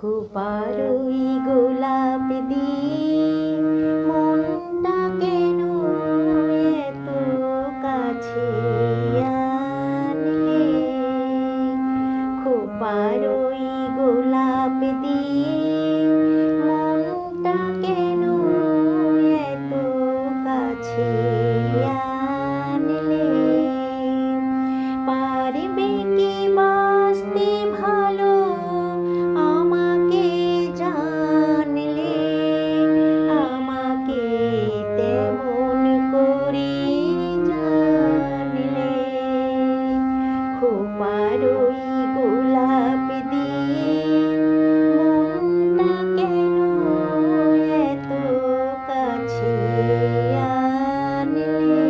খোপারই গোলাপ দিয়ে মনটা কেন এত কাছে আনলে? খোপারই গোলাপ দিয়ে মনটা কেন এত কাছে আনলে? পারবে কি বাঁচতে ভালো আমাকে জানলে? আমাকে তেমন করে জানলে? খোপারই গোলাপ দিয়ে মনটা কেন এত কাছে আনলে?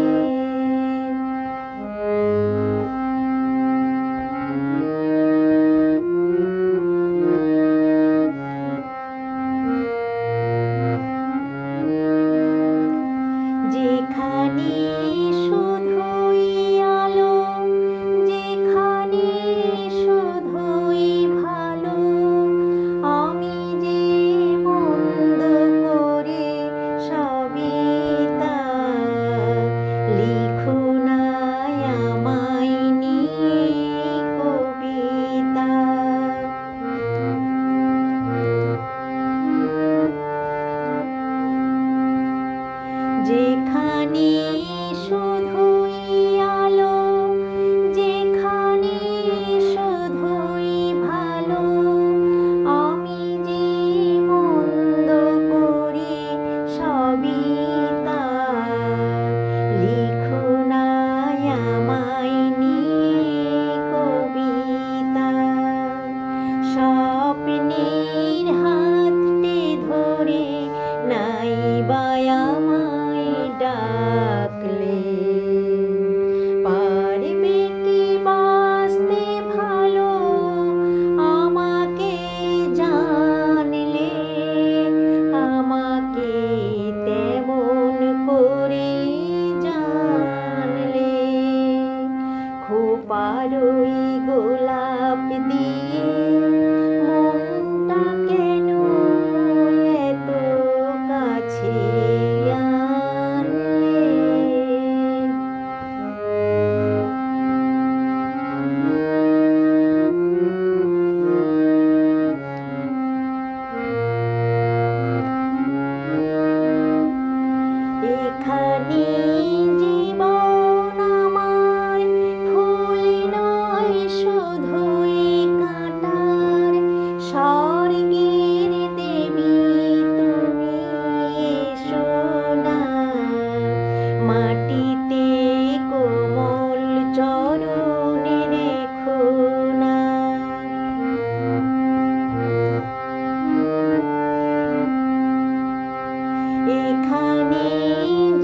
যেখানে শুধুই আলো, যেখানে শুধুই ভালো, আমি যে মন্দ করে সবই তা লিখো না আমায় নিয়ে কবিতা। যেখানে শুধুই আলো, যেখানে শুধুই ভালো, আমি যে মন্দ করে সবই তা লিখো না আমায় নিয়ে কবিতা। স্বপ্নের হাতটি ধরে নাই বা আমায় ডাকলে? পারবে কি বাঁচতে ভালো আমাকে জানলে? আমাকে তেমন করে জানলে? খোপারই গোলাপ দিয়ে মনটা কেন এত কাছে আনলে? এখানে জীবন আমার ফুল নয় শুধুই কাঁটার। স্বর্গের দেবী তুমি এসো না, মাটিতে কোমল চরণ রেখো না। এখানে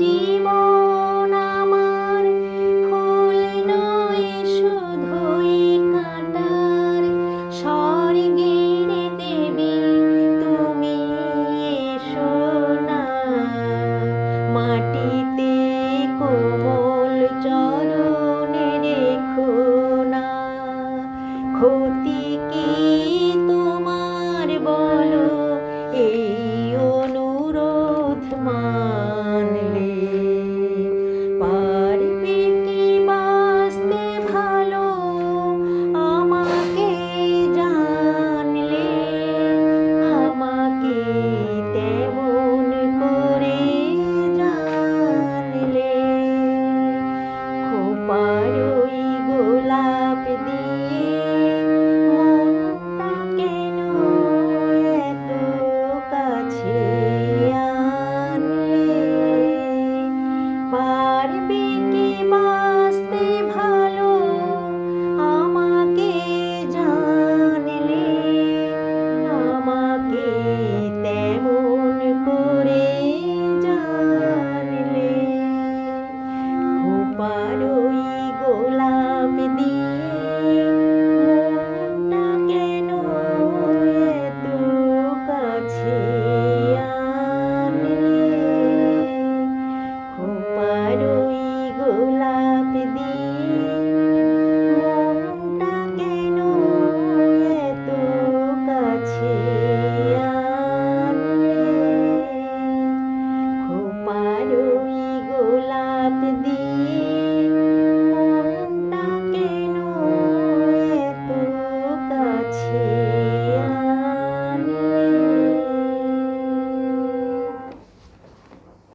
জীবন আমার ফুল নয় শুধুই কাঁটার। স্বর্গের দেবী